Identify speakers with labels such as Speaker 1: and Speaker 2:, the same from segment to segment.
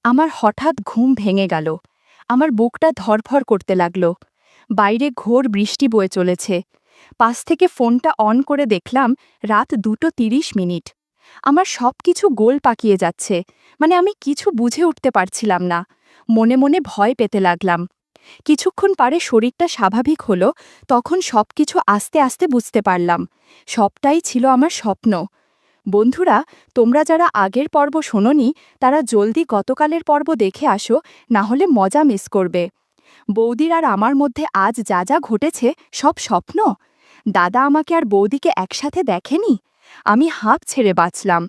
Speaker 1: আমার হঠাৎ ঘুম ভেঙে গেল। আমার বুকটা ধড়ফড় করতে লাগল। বাইরে ঘোর বৃষ্টি বয়ে চলেছে। পাশ থেকে ফোনটা অন করে দেখলাম রাত 2:30। আমার সবকিছু গোল পাকিয়ে যাচ্ছে। মানে আমি কিছু বুঝে উঠতে পারছিলাম না। মনে মনে ভয় পেতে লাগলাম। কিছুক্ষণ পরে শরীরটা স্বাভাবিক হলো, তখন সবকিছু আস্তে আস্তে বুঝতে পারলাম। সবটাই ছিল আমার স্বপ্ন। বন্ধুরা, তোমরা যারা আগের পর্ব শোনোনি তারা জলদি গতকালের পর্ব দেখে আসো, না হলে মজা মিস করবে। বৌদির আর আমার মধ্যে আজ যা যা ঘটেছে সব স্বপ্ন। দাদা আমাকে আর বৌদিকে একসাথে দেখেনি। আমি হাঁপ ছেড়ে বাঁচলাম।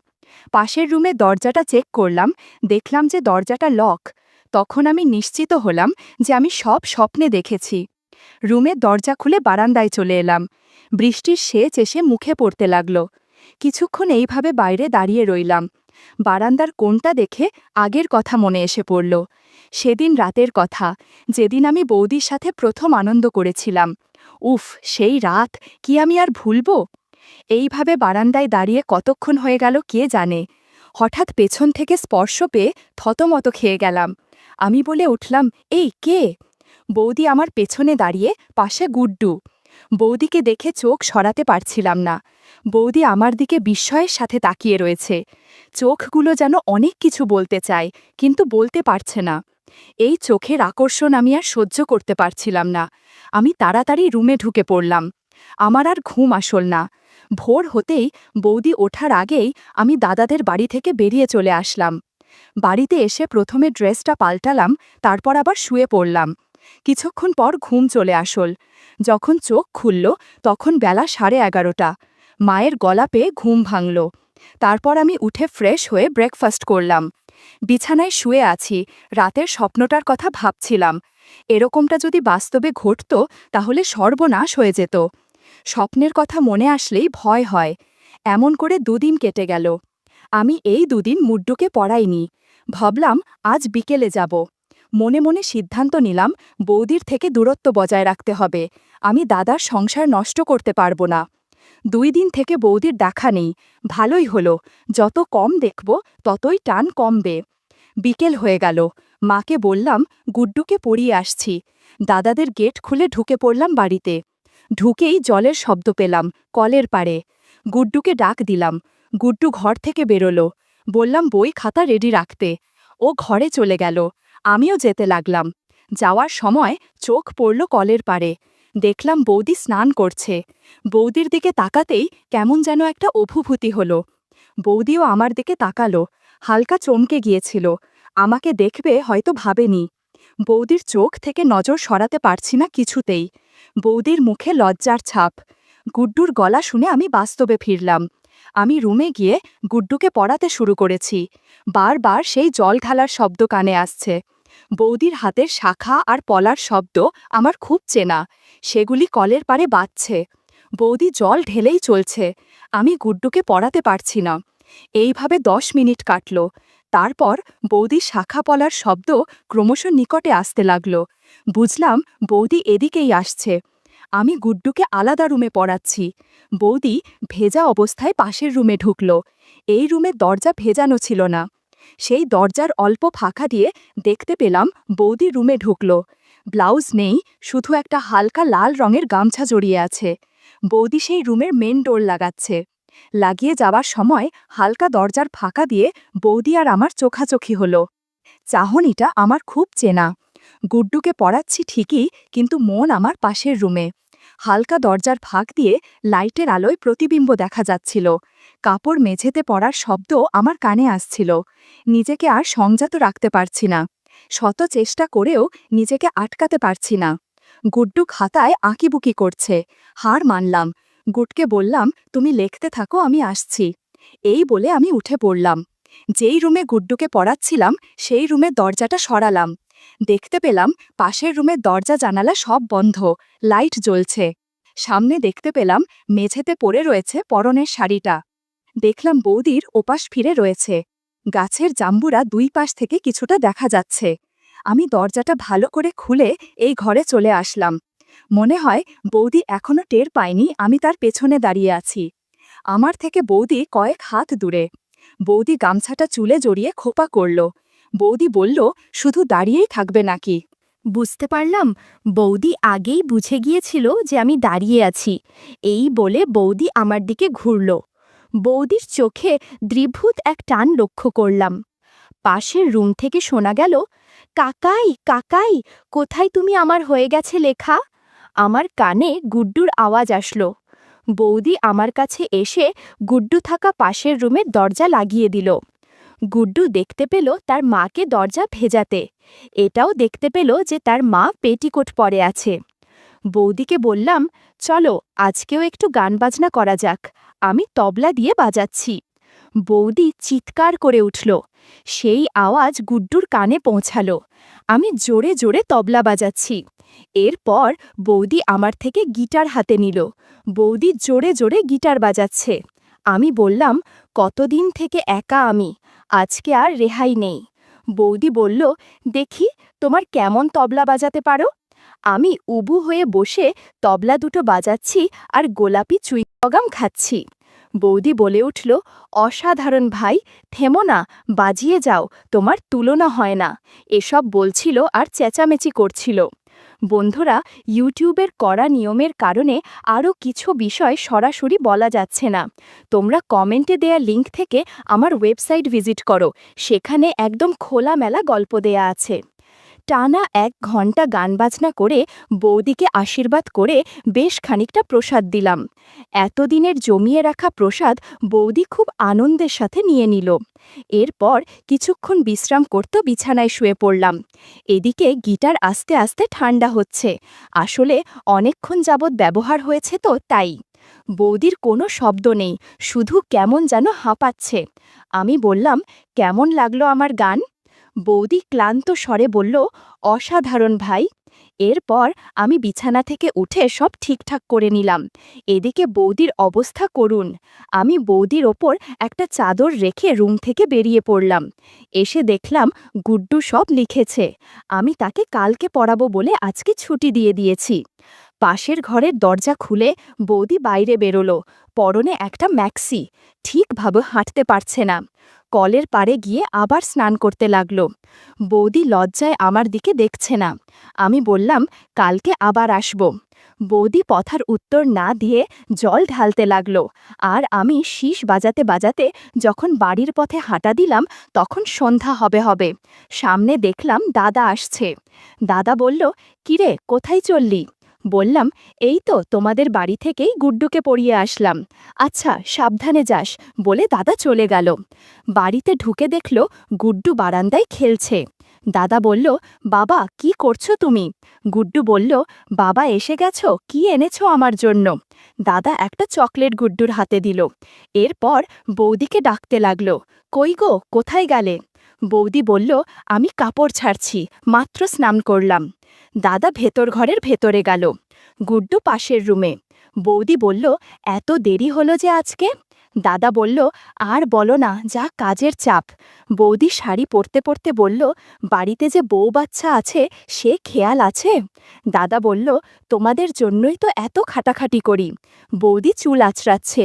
Speaker 1: পাশের রুমে দরজাটা চেক করলাম, দেখলাম যে দরজাটা লক। তখন আমি নিশ্চিত হলাম যে আমি সব স্বপ্নে দেখেছি। রুমের দরজা খুলে বারান্দায় চলে এলাম। বৃষ্টির সেচ এসে মুখে পড়তে লাগল। কিছুক্ষণ এইভাবে বাইরে দাঁড়িয়ে রইলাম। বারান্দার কোণটা দেখে আগের কথা মনে এসে পড়ল। সেদিন রাতের কথা, যেদিন আমি বৌদির সাথে প্রথম আনন্দ করেছিলাম। উফ, সেই রাত কি আমি আর ভুলব? এইভাবে বারান্দায় দাঁড়িয়ে কতক্ষণ হয়ে গেল কে জানে। হঠাৎ পেছন থেকে স্পর্শ পেয়ে থতমত খেয়ে গেলাম। আমি বলে উঠলাম, এই কে? বৌদি আমার পেছনে দাঁড়িয়ে, পাশে গুড্ডু। বৌদিকে দেখে চোখ সরাতে পারছিলাম না। বৌদি আমার দিকে বিস্ময়ের সাথে তাকিয়ে রয়েছে। চোখগুলো যেন অনেক কিছু বলতে চায়, কিন্তু বলতে পারছে না। এই চোখের আকর্ষণ আমি আর সহ্য করতে পারছিলাম না। আমি তাড়াতাড়ি রুমে ঢুকে পড়লাম। আমার আর ঘুম আসল না। ভোর হতেই বৌদি ওঠার আগেই আমি দাদাদের বাড়ি থেকে বেরিয়ে চলে আসলাম। বাড়িতে এসে প্রথমে ড্রেসটা পাল্টালাম, তারপর আবার শুয়ে পড়লাম। কিছুক্ষণ পর ঘুম চলে আসল। যখন চোখ খুলল তখন বেলা 11:30। মায়ের গলা পেয়ে ঘুম ভাঙল। তারপর আমি উঠে ফ্রেশ হয়ে ব্রেকফাস্ট করলাম। বিছানায় শুয়ে আছি, রাতের স্বপ্নটার কথা ভাবছিলাম। এরকমটা যদি বাস্তবে ঘটত তাহলে সর্বনাশ হয়ে যেত। স্বপ্নের কথা মনে আসলেই ভয় হয়। এমন করে 2 দিন কেটে গেল। আমি এই 2 দিন মুড্ডুকে পড়াইনি। ভাবলাম আজ বিকেলে যাব। মনে মনে সিদ্ধান্ত নিলাম বৌদির থেকে দূরত্ব বজায় রাখতে হবে। আমি দাদার সংসার নষ্ট করতে পারব না। 2 দিন থেকে বৌদির দেখা নেই। ভালোই হলো, যত কম দেখব ততই টান কমবে। বিকেল হয়ে গেল। মাকে বললাম গুড্ডুকে পড়িয়ে আসছি। দাদাদের গেট খুলে ঢুকে পড়লাম বাড়িতে। ঢুকেই জলের শব্দ পেলাম, কলের পাড়ে। গুড্ডুকে ডাক দিলাম। গুড্ডু ঘর থেকে বেরোলো। বললাম বই খাতা রেডি রাখতে। ও ঘরে চলে গেল। আমিও যেতে লাগলাম। যাওয়ার সময় চোখ পড়ল কলের পাড়ে। দেখলাম বৌদি স্নান করছে। বৌদির দিকে তাকাতেই কেমন যেন একটা অভূভূতি হলো। বৌদিও আমার দিকে তাকালো। হালকা চমকে গিয়েছিল। আমাকে দেখবে হয়তো ভাবেনি। বৌদির চোখ থেকে নজর সরাতে পারছি না কিছুতেই। বৌদির মুখে লজ্জার ছাপ। গুড্ডুর গলা শুনে আমি বাস্তবে ফিরলাম। আমি রুমে গিয়ে গুড্ডুকে পড়াতে শুরু করেছি। বারবার সেই জল ঢালার শব্দ কানে আসছে। বৌদির হাতের শাখা আর পলার শব্দ আমার খুব চেনা। সেগুলি কলের পাড়ে বাজছে। বৌদি জল ঢেলেই চলছে। আমি গুড্ডুকে পড়াতে পারছি না। এইভাবে 10 মিনিট কাটল। তারপর বৌদির শাখা পলার শব্দ ক্রমশ নিকটে আসতে লাগল। বুঝলাম বৌদি এদিকেই আসছে। আমি গুড্ডুকে আলাদা রুমে পড়াচ্ছি। বৌদি ভেজা অবস্থায় পাশের রুমে ঢুকল। এই রুমের দরজা ভেজানো ছিল না। সেই দরজার অল্প ফাঁকা দিয়ে দেখতে পেলাম বৌদি রুমে ঢুকল। ব্লাউজ নেই, শুধু একটা হালকা লাল রঙের গামছা জড়িয়ে আছে। বৌদি সেই রুমের মেন ডোর লাগাচ্ছে। লাগিয়ে যাওয়ার সময় হালকা দরজার ফাঁকা দিয়ে বৌদি আর আমার চোখাচোখি হলো। চাহনিটা আমার খুব চেনা। গুড্ডুকে পড়াচ্ছি ঠিকই, কিন্তু মন আমার পাশের রুমে। হালকা দরজার ফাঁক দিয়ে লাইটের আলোয় প্রতিবিম্ব দেখা যাচ্ছিল। কাপড় মেঝেতে পড়ার শব্দ আমার কানে আসছিল। নিজেকে আর সংযত রাখতে পারছি না। শত চেষ্টা করেও নিজেকে আটকাতে পারছি না। গুড্ডু খাতায় আঁকিবুকি করছে। হার মানলাম। গুডকে বললাম, তুমি লিখতে থাকো, আমি আসছি। এই বলে আমি উঠে পড়লাম। যেই রুমে গুড্ডুকে পড়াচ্ছিলাম সেই রুমের দরজাটা সরালাম। দেখতে পেলাম পাশের রুমের দরজা জানালা সব বন্ধ, লাইট জ্বলছে। সামনে দেখতে পেলাম মেঝেতে পড়ে রয়েছে পরনের শাড়িটা। দেখলাম বৌদির ওপাশ ফিরে রয়েছে। গাছের জাম্বুরা 2 পাশ থেকে কিছুটা দেখা যাচ্ছে। আমি দরজাটা ভালো করে খুলে এই ঘরে চলে আসলাম। মনে হয় বৌদি এখনো টের পায়নি আমি তার পেছনে দাঁড়িয়ে আছি। আমার থেকে বৌদি কয়েক হাত দূরে। বৌদি গামছাটা চুলে জড়িয়ে খোপা করল। বৌদি বলল, শুধু দাঁড়িয়েই থাকবে নাকি? বুঝতে পারলাম বৌদি আগেই বুঝে গিয়েছিল যে আমি দাঁড়িয়ে আছি। এই বলে বৌদি আমার দিকে ঘুরল। বৌদির চোখে দ্বিভূত এক টান লক্ষ্য করলাম। পাশের রুম থেকে শোনা গেল, কাকাই কাকাই, কোথায় তুমি আমার হয়ে গেছে লেখা? আমার কানে গুড্ডুর আওয়াজ আসলো। বৌদি আমার কাছে এসে গুড্ডু থাকা পাশের রুমের দরজা লাগিয়ে দিল। গুড্ডু দেখতে পেল তার মাকে দরজা ভেজাতে। এটাও দেখতে পেল যে তার মা পেটিকোট পরে আছে। বৌদিকে বললাম, চলো আজকেও একটু গান বাজনা করা যাক, আমি তবলা দিয়ে বাজাচ্ছি। বৌদি চিৎকার করে উঠল। সেই আওয়াজ গুড্ডুর কানে পৌঁছালো। আমি জোরে জোরে তবলা বাজাচ্ছি। এরপর বৌদি আমার থেকে গিটার হাতে নিল। বৌদি জোরে জোরে গিটার বাজাচ্ছে। আমি বললাম, কতদিন থেকে একা আমি, আজকে আর রেহাই নেই। বৌদি বলল, দেখি তোমার কেমন তবলা বাজাতে পারো। আমি উবু হয়ে বসে তবলা দুটো বাজাচ্ছি আর গোলাপি চুইগম খাচ্ছি। বৌদি বলে উঠল, অসাধারণ ভাই, থেমো না, বাজিয়ে যাও, তোমার তুলনা হয় না। এসব বলছিল আর চেঁচামেচি করছিল। বন্ধুরা, ইউটিউবের কড়া নিয়মের কারণে আরও কিছু বিষয় সরাসরি বলা যাচ্ছে না। তোমরা কমেন্টে দেয়া লিঙ্ক থেকে আমার ওয়েবসাইট ভিজিট করো, সেখানে একদম খোলামেলা গল্প দেয়া আছে। টানা 1 ঘন্টা গান বাজনা করে বৌদিকে আশীর্বাদ করে বেশ খানিকটা প্রসাদ দিলাম। এতদিনের জমিয়ে রাখা প্রসাদ বৌদি খুব আনন্দের সাথে নিয়ে নিল। এরপর কিছুক্ষণ বিশ্রাম করতে বিছানায় শুয়ে পড়লাম। এদিকে গিটার আস্তে আস্তে ঠান্ডা হচ্ছে। আসলে অনেকক্ষণ যাবৎ ব্যবহার হয়েছে তো তাই। বৌদির কোনো শব্দ নেই, শুধু কেমন যেন হাঁপাচ্ছে। আমি বললাম, কেমন লাগলো আমার গান? বৌদি ক্লান্ত স্বরে বলল, অসাধারণ ভাই। এরপর আমি বিছানা থেকে উঠে সব ঠিকঠাক করে নিলাম। এদিকে বৌদির অবস্থা করুণ। আমি বৌদির ওপর একটা চাদর রেখে রুম থেকে বেরিয়ে পড়লাম। এসে দেখলাম গুড্ডু সব লিখেছে। আমি তাকে কালকে পড়াবো বলে আজকে ছুটি দিয়ে দিয়েছি। পাশের ঘরের দরজা খুলে বৌদি বাইরে বেরোলো। পরনে একটা ম্যাক্সি, ঠিকভাবে হাঁটতে পারছে না। কলের পাড়ে গিয়ে আবার স্নান করতে লাগলো। বৌদি লজ্জায় আমার দিকে দেখছে না। আমি বললাম, কালকে আবার আসব। বৌদি কথার উত্তর না দিয়ে জল ঢালতে লাগলো। আর আমি শীষ বাজাতে বাজাতে যখন বাড়ির পথে হাঁটা দিলাম, তখন সন্ধ্যা হবে হবে। সামনে দেখলাম দাদা আসছে। দাদা বলল, কিরে, কোথায় চললি? বললাম, এই তো তোমাদের বাড়ি থেকেই গুড্ডুকে পড়িয়ে আসলাম। আচ্ছা, সাবধানে যাস, বলে দাদা চলে গেল। বাড়িতে ঢুকে দেখল গুড্ডু বারান্দায় খেলছে। দাদা বলল, বাবা কি করছো তুমি? গুড্ডু বলল, বাবা এসে গেছো, কি এনেছো আমার জন্য? দাদা একটা চকলেট গুড্ডুর হাতে দিল। এরপর বৌদিকে ডাকতে লাগল, কই গো, কোথায় গেলে? বৌদি বলল, আমি কাপড় ছাড়ছি, মাত্র স্নান করলাম। দাদা ভেতর ঘরের ভেতরে গেল। গুড্ডু পাশের রুমে। বৌদি বলল, এত দেরি হলো যে আজকে? দাদা বলল, আর বলো না, যা কাজের চাপ। বৌদি শাড়ি পরতে পরতে বলল, বাড়িতে যে বউ বাচ্চা আছে সে খেয়াল আছে? দাদা বলল, তোমাদের জন্যই তো এত খাটাখাটি করি। বৌদি চুল আঁচড়াচ্ছে।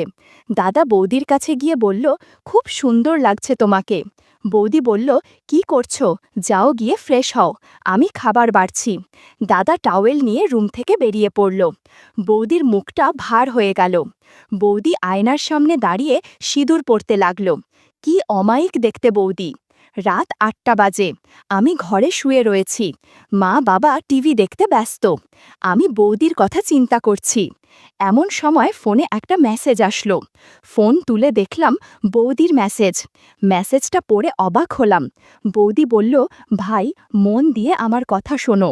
Speaker 1: দাদা বৌদির কাছে গিয়ে বলল, খুব সুন্দর লাগছে তোমাকে। বৌদি বলল, কি করছো? যাও গিয়ে ফ্রেশ হও, আমি খাবার বাড়ছি। দাদা টাওয়েল নিয়ে রুম থেকে বেরিয়ে পড়ল। বৌদির মুখটা ভার হয়ে গেল। বৌদি আয়নার সামনে দাঁড়িয়ে সিঁদুর পরতে লাগল। কি অমায়িক দেখতে বৌদি। রাত 8টা বাজে। আমি ঘরে শুয়ে রয়েছি। মা বাবা টিভি দেখতে ব্যস্ত। আমি বৌদির কথা চিন্তা করছি। এমন সময় ফোনে একটা মেসেজ আসলো। ফোন তুলে দেখলাম বৌদির মেসেজ। মেসেজটা পড়ে অবাক হলাম। বৌদি বলল, ভাই, মন দিয়ে আমার কথা শোনো।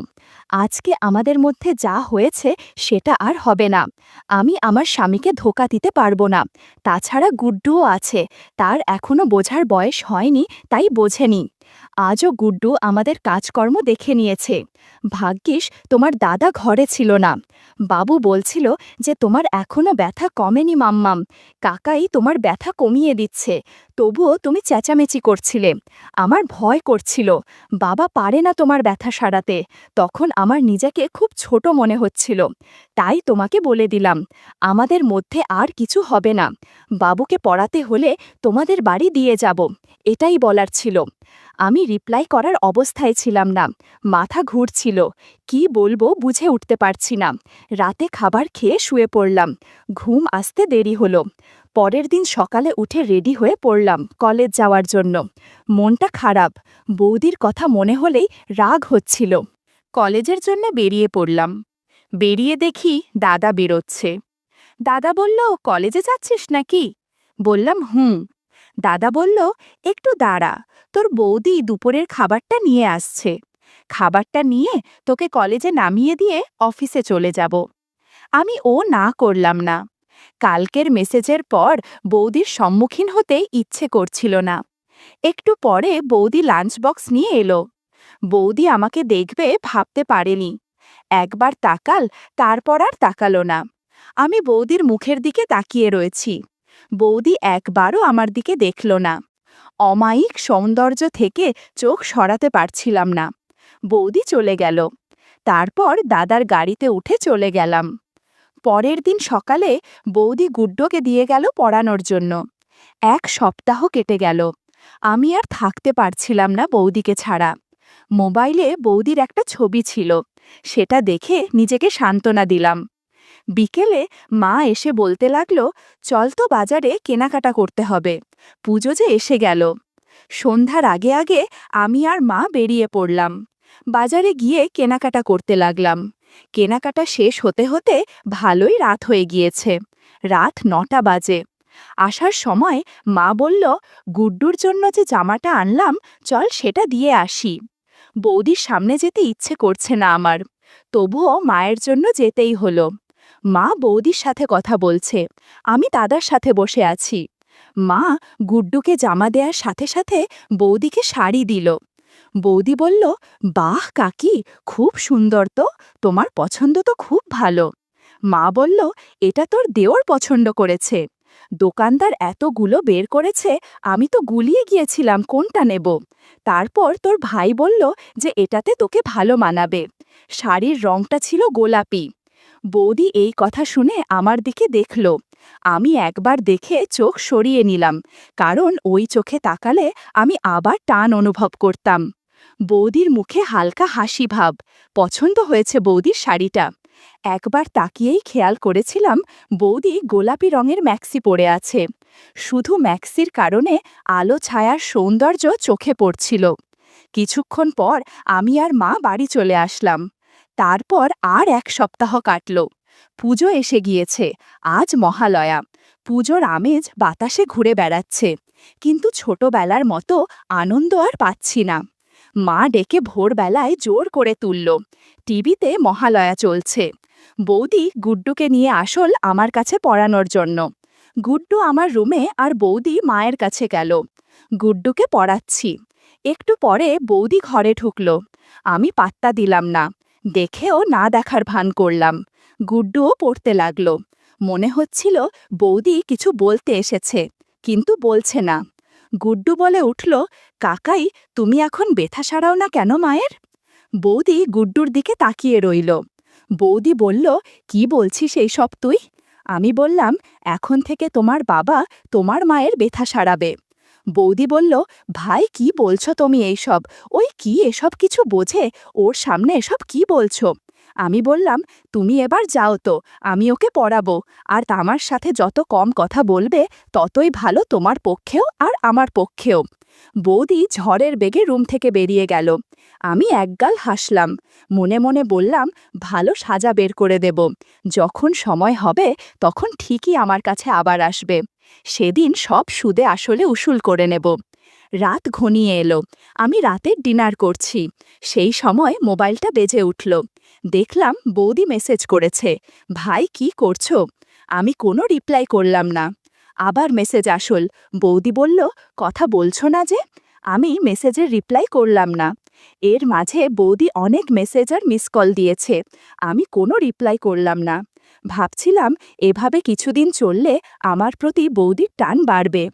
Speaker 1: আজকে আমাদের মধ্যে যা হয়েছে সেটা আর হবে না। আমি আমার স্বামীকে ধোঁকা দিতে পারবো না। তাছাড়া গুড্ডুও আছে, তার এখনো বোঝার বয়স হয়নি, তাই বোঝেনি। আজও গুড্ডু আমাদের কাজকর্ম দেখে নিয়েছে। ভাগ্যিস তোমার দাদা ঘরে ছিল না। বাবু বলছিল যে তোমার এখনো ব্যথা কমেনি মাম্মাম, কাকাই তোমার ব্যথা কমিয়ে দিচ্ছে, তবুও তুমি চেঁচামেচি করছিলে। আমার ভয় করছিল, বাবা পারে না তোমার ব্যথা সারাতে। তখন আমার নিজেকে খুব ছোট মনে হচ্ছিল। তাই তোমাকে বলে দিলাম, আমাদের মধ্যে আর কিছু হবে না। বাবুকে পড়াতে হলে তোমাদের বাড়ি দিয়ে যাব, এটাই বলার ছিল। আমি রিপ্লাই করার অবস্থায় ছিলাম না, মাথা ঘুরছিল, কি বলবো বুঝে উঠতে পারছি না। রাতে খাবার খেয়ে শুয়ে পড়লাম, ঘুম আসতে দেরি হলো। পরের দিন সকালে উঠে রেডি হয়ে পড়লাম কলেজ যাওয়ার জন্য। মনটা খারাপ, বৌদির কথা মনে হলেই রাগ হচ্ছিল। কলেজের জন্য বেরিয়ে পড়লাম। বেরিয়ে দেখি দাদা বেরোচ্ছে। দাদা বলল, কলেজে যাচ্ছিস নাকি? বললাম হুম। দাদা বলল, একটু দাঁড়া, তোর বৌদি দুপুরের খাবারটা নিয়ে আসছে। খাবারটা নিয়ে তোকে কলেজে নামিয়ে দিয়ে অফিসে চলে যাব। আমি না করলাম না। কালকের মেসেজের পর বৌদির সম্মুখীন হতে ইচ্ছে করছিল না। একটু পরে বৌদি লাঞ্চ বক্স নিয়ে এলো। বৌদি আমাকে দেখবে ভাবতে পারেনি। একবার তাকাল, তারপর আর তাকালো না। আমি বৌদির মুখের দিকে তাকিয়ে রয়েছি। বৌদি একবারও আমার দিকে দেখল না। অমায়িক সৌন্দর্য থেকে চোখ সরাতে পারছিলাম না। বৌদি চলে গেল। তারপর দাদার গাড়িতে উঠে চলে গেলাম। পরের দিন সকালে বৌদি গুড্ডোকে দিয়ে গেল পড়ানোর জন্য। 1 সপ্তাহ কেটে গেল। আমি আর থাকতে পারছিলাম না বৌদিকে ছাড়া। মোবাইলে বৌদির একটা ছবি ছিল, সেটা দেখে নিজেকে সান্ত্বনা দিলাম। বিকেলে মা এসে বলতে লাগলো, চল তো বাজারে কেনাকাটা করতে হবে, পুজো যে এসে গেল। সন্ধ্যার আগে আগে আমি আর মা বেরিয়ে পড়লাম। বাজারে গিয়ে কেনাকাটা করতে লাগলাম। কেনাকাটা শেষ হতে হতে ভালোই রাত হয়ে গিয়েছে। রাত 9টা বাজে। আসার সময় মা বলল, গুড্ডুর জন্য যে জামাটা আনলাম, চল সেটা দিয়ে আসি। বৌদির সামনে যেতে ইচ্ছে করছে না আমার, তবুও মায়ের জন্য যেতেই হলো। মা বৌদির সাথে কথা বলছে, আমি দাদার সাথে বসে আছি। মা গুড্ডুকে জামা দেওয়ার সাথে সাথে বৌদিকে শাড়ি দিল। বৌদি বলল, বাহ কাকি, খুব সুন্দর তো, তোমার পছন্দ তো খুব ভালো। মা বলল, এটা তোর দেওর পছন্দ করেছে। দোকানদার এতগুলো বের করেছে, আমি তো গুলিয়ে গিয়েছিলাম কোনটা নেব। তারপর তোর ভাই বলল যে এটাতে তোকে ভালো মানাবে। শাড়ির রংটা ছিল গোলাপি। বৌদি এই কথা শুনে আমার দিকে দেখল। আমি একবার দেখে চোখ সরিয়ে নিলাম, কারণ ওই চোখে তাকালে আমি আবার টান অনুভব করতাম। বৌদির মুখে হালকা হাসি ভাব। পছন্দ হয়েছে বৌদির শাড়িটা। একবার তাকিয়েই খেয়াল করেছিলাম বৌদি গোলাপি রঙের ম্যাক্সি পরে আছে। শুধু ম্যাক্সির কারণে আলো ছায়ার সৌন্দর্য চোখে পড়ছিল। কিছুক্ষণ পর আমি আর মা বাড়ি চলে আসলাম। তারপর আর 1 সপ্তাহ কাটল। পুজো এসে গিয়েছে, আজ মহালয়া। পুজোর আমেজ বাতাসে ঘুরে বেড়াচ্ছে, কিন্তু ছোটবেলার মতো আনন্দ আর পাচ্ছি না। মা ডেকে ভোরবেলায় জোর করে তুলল। টিভিতে মহালয়া চলছে। বৌদি গুড্ডুকে নিয়ে আসল আমার কাছে পড়ানোর জন্য। গুড্ডু আমার রুমে আর বৌদি মায়ের কাছে গেল। গুড্ডুকে পড়াচ্ছি। একটু পরে বৌদি ঘরে ঢুকল। আমি পাত্তা দিলাম না, দেখেও না দেখার ভান করলাম। গুড্ডুও পড়তে লাগলো। মনে হচ্ছিল বৌদি কিছু বলতে এসেছে, কিন্তু বলছে না। গুড্ডু বলে উঠল, কাকাই, তুমি এখন ব্যথা সারাও না কেন মায়ের? বৌদি গুড্ডুর দিকে তাকিয়ে রইল। বৌদি বলল, কি বলছিস এই সব তুই? আমি বললাম, এখন থেকে তোমার বাবা তোমার মায়ের ব্যথা সারাবে। বৌদি বলল, ভাই কি বলছো তুমি এইসব? ওই কি এসব কিছু বোঝে? ওর সামনে এসব কি বলছো? আমি বললাম, তুমি এবার যাও তো, আমি ওকে পড়াবো, আর আমার সাথে যত কম কথা বলবে ততই ভালো তোমার পক্ষেও আর আমার পক্ষেও। বৌদি ঝড়ের বেগে রুম থেকে বেরিয়ে গেল। আমি একগাল হাসলাম। মনে মনে বললাম, ভালো সাজা বের করে দেব। যখন সময় হবে তখন ঠিকই আমার কাছে আবার আসবে। সেদিন সব সুদে আসলে উসুল করে নেব। রাত ঘনিয়ে এলো। আমি রাতের ডিনার করছি। সেই সময় মোবাইলটা বেজে উঠল। দেখলাম বৌদি মেসেজ করেছে, ভাই কি করছো? আমি কোনো রিপ্লাই করলাম না। আবার মেসেজ আসল। বৌদি বলল, কথা বলছো না যে? আমি মেসেজের রিপ্লাই করলাম না। এর মাঝে বৌদি অনেক মেসেজ আর মিস কল দিয়েছে। আমি কোনো রিপ্লাই করলাম না। ভাবছিলাম এভাবে কিছুদিন চললে আমার প্রতি বৌদির টান বাড়বে।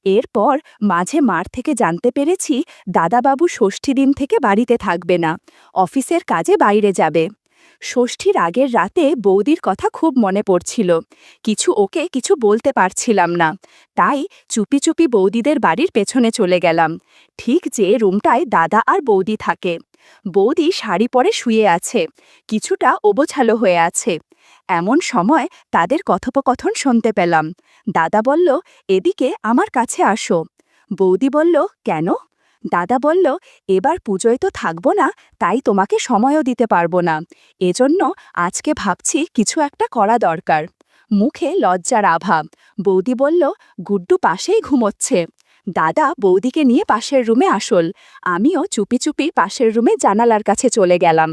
Speaker 1: এরপর মাঝে মার থেকে জানতে পেরেছি দাদাবাবু ষষ্ঠী দিন থেকে বাড়িতে থাকবে না, অফিসের কাজে বাইরে যাবে। ষষ্ঠীর আগের রাতে বৌদির কথা খুব মনে পড়ছিল। ওকে কিছু বলতে পারছিলাম না, তাই চুপি চুপি বৌদিদের বাড়ির পেছনে চলে গেলাম, ঠিক যে রুমটায় দাদা আর বৌদি থাকে। বৌদি শাড়ি পরে শুয়ে আছে, কিছুটা অবছালো হয়ে আছে। এমন সময় তাদের কথোপকথন শুনতে পেলাম। দাদা বলল, এদিকে আমার কাছে আসো। বৌদি বলল, কেন? দাদা বলল, এবার পুজোয় তো থাকবো না, তাই তোমাকে সময়ও দিতে পারবো না, এজন্য আজকে ভাবছি কিছু একটা করা দরকার। মুখে লজ্জার আভা। বৌদি বলল, গুড্ডু পাশেই ঘুমোচ্ছে। দাদা বৌদিকে নিয়ে পাশের রুমে আসল। আমিও চুপি চুপি পাশের রুমে জানালার কাছে চলে গেলাম।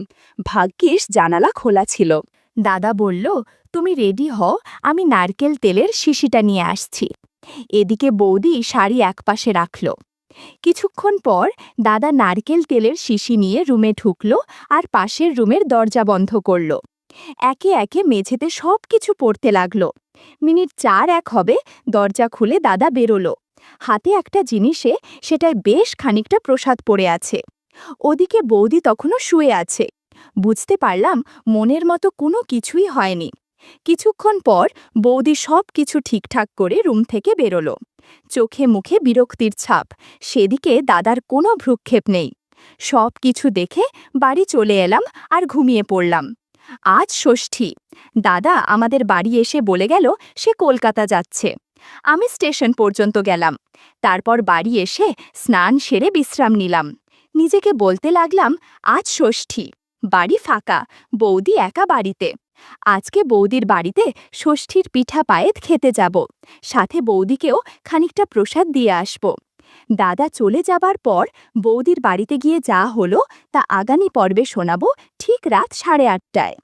Speaker 1: ভাগ্যিস জানালা খোলা ছিল। দাদা বলল, তুমি রেডি হও, আমি নারকেল তেলের শিশিটা নিয়ে আসছি। এদিকে বৌদি শাড়ি একপাশে রাখল। কিছুক্ষণ পর দাদা নারকেল তেলের শিশি নিয়ে রুমে ঢুকল আর পাশের রুমের দরজা বন্ধ করল। একে একে মেঝেতে সব কিছু পড়তে লাগল। মিনিট 4 হবে, দরজা খুলে দাদা বেরোলো। হাতে একটা জিনিসে, সেটায় বেশ খানিকটা প্রসাদ পড়ে আছে। ওদিকে বৌদি তখনও শুয়ে আছে। বুঝতে পারলাম মনের মতো কোনো কিছুই হয়নি। কিছুক্ষণ পর বৌদি সব কিছু ঠিকঠাক করে রুম থেকে বেরোলো। চোখে মুখে বিরক্তির ছাপ, সেদিকে দাদার কোনো ভ্রুক্ষেপ নেই। সব কিছু দেখে বাড়ি চলে এলাম আর ঘুমিয়ে পড়লাম। আজ ষষ্ঠী। দাদা আমাদের বাড়ি এসে বলে গেল সে কলকাতা যাচ্ছে। আমি স্টেশন পর্যন্ত গেলাম, তারপর বাড়ি এসে স্নান সেরে বিশ্রাম নিলাম। নিজেকে বলতে লাগলাম, আজ ষষ্ঠী, বাড়ি ফাঁকা, বৌদি একা বাড়িতে। আজকে বৌদির বাড়িতে ষষ্ঠীর পিঠা পায়েত খেতে যাব, সাথে বৌদিকেও খানিকটা প্রসাদ দিয়ে আসব। দাদা চলে যাবার পর বৌদির বাড়িতে গিয়ে যা হলো তা আগামী পর্বে শোনাবো, ঠিক রাত 8:30টায়।